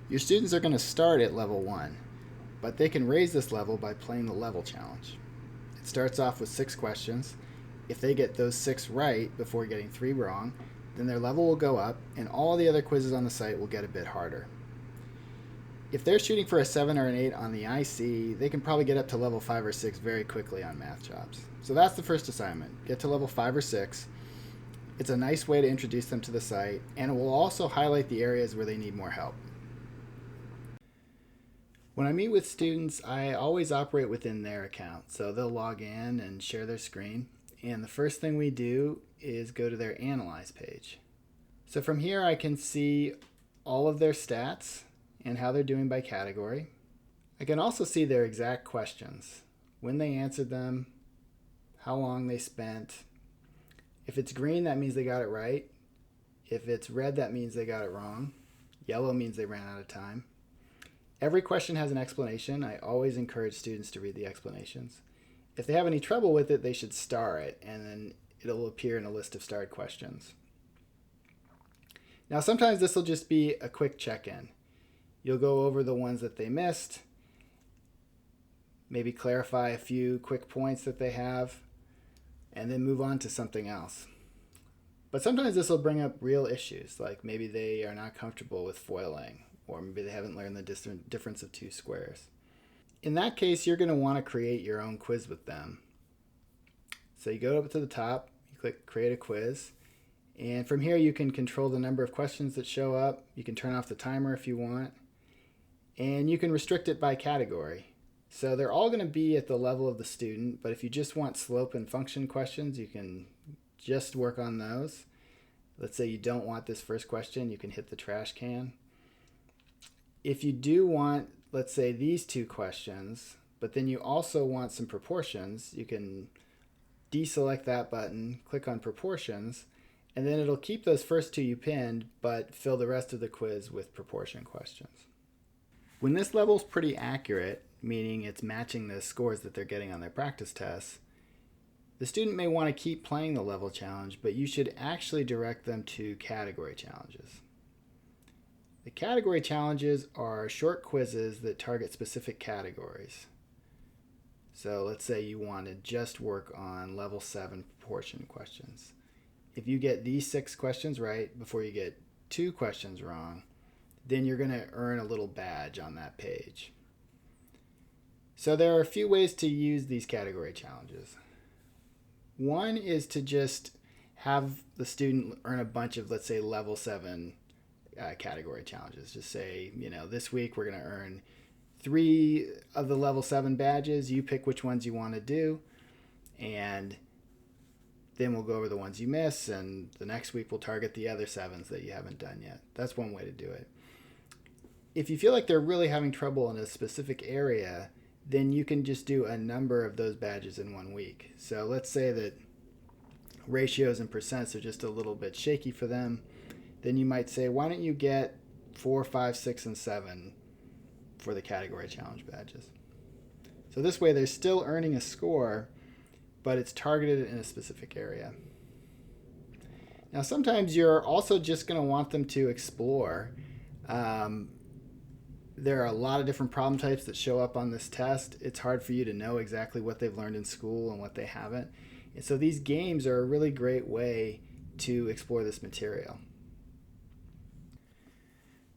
Your students are going to start at level 1, but they can raise this level by playing the level challenge. It starts off with 6 questions. If they get those 6 right before getting 3 wrong, then their level will go up and all the other quizzes on the site will get a bit harder. If they're shooting for a 7 or an 8 on the ISEE, they can probably get up to level 5 or 6 very quickly on math jobs. So that's the first assignment. Get to level 5 or 6. It's a nice way to introduce them to the site, and it will also highlight the areas where they need more help. When I meet with students, I always operate within their account. So they'll log in and share their screen. And the first thing we do is go to their Analyze page. So from here, I can see all of their stats and how they're doing by category. I can also see their exact questions, when they answered them, how long they spent. If it's green, that means they got it right. If it's red, that means they got it wrong. Yellow means they ran out of time. Every question has an explanation. I always encourage students to read the explanations. If they have any trouble with it, they should star it, and then it'll appear in a list of starred questions. Now, sometimes this will just be a quick check-in. You'll go over the ones that they missed, maybe clarify a few quick points that they have, and then move on to something else. But sometimes this will bring up real issues, like maybe they are not comfortable with foiling, or maybe they haven't learned the difference of 2 squares. In that case, you're going to want to create your own quiz with them. So you go up to the top, you click Create a Quiz, and from here you can control the number of questions that show up. You can turn off the timer if you want, and you can restrict it by category. So they're all going to be at the level of the student, but if you just want slope and function questions, you can just work on those. Let's say you don't want this first question, you can hit the trash can. If you do want, let's say, these 2 questions, but then you also want some proportions, you can deselect that button, click on proportions, and then it'll keep those first 2 you pinned, but fill the rest of the quiz with proportion questions. When this level's pretty accurate, meaning it's matching the scores that they're getting on their practice tests, the student may want to keep playing the level challenge, but you should actually direct them to category challenges. The category challenges are short quizzes that target specific categories. So let's say you want to just work on level 7 proportion questions. If you get these 6 questions right before you get 2 questions wrong, then you're going to earn a little badge on that page. So there are a few ways to use these category challenges. One is to just have the student earn a bunch of, let's say, level 7 category challenges. Just say, this week we're going to earn 3 of the level 7 badges. You pick which ones you want to do, and then we'll go over the ones you miss, and the next week we'll target the other 7s that you haven't done yet. That's one way to do it. If you feel like they're really having trouble in a specific area, then you can just do a number of those badges in 1 week. So let's say that ratios and percents are just a little bit shaky for them. Then you might say, why don't you get 4, 5, 6, and 7 for the category challenge badges? So this way they're still earning a score, but it's targeted in a specific area. Now sometimes you're also just going to want them to explore. There are a lot of different problem types that show up on this test. It's hard for you to know exactly what they've learned in school and what they haven't. And so these games are a really great way to explore this material.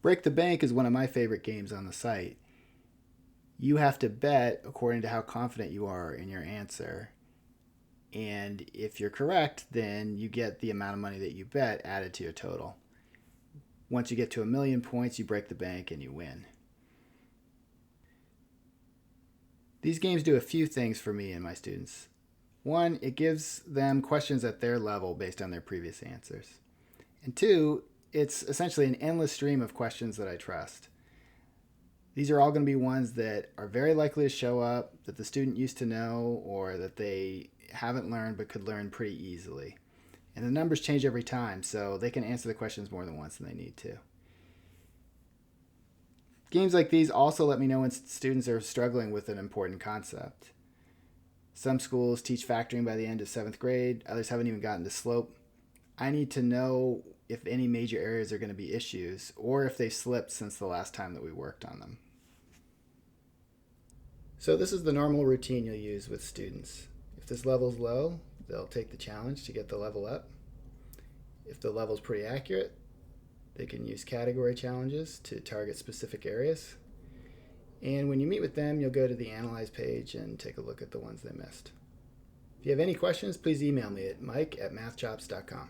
Break the Bank is one of my favorite games on the site. You have to bet according to how confident you are in your answer. And if you're correct, then you get the amount of money that you bet added to your total. Once you get to 1,000,000 points, you break the bank and you win. These games do a few things for me and my students. One, it gives them questions at their level based on their previous answers. And 2, it's essentially an endless stream of questions that I trust. These are all going to be ones that are very likely to show up, that the student used to know, or that they haven't learned but could learn pretty easily. And the numbers change every time, so they can answer the questions more than once than they need to. Games like these also let me know when students are struggling with an important concept. Some schools teach factoring by the end of 7th grade. Others haven't even gotten to slope. I need to know if any major areas are going to be issues or if they slipped since the last time that we worked on them. So this is the normal routine you'll use with students. If this level's low, they'll take the challenge to get the level up. If the level's pretty accurate, they can use category challenges to target specific areas. And when you meet with them, you'll go to the Analyze page and take a look at the ones they missed. If you have any questions, please email me at mike@mathchops.com.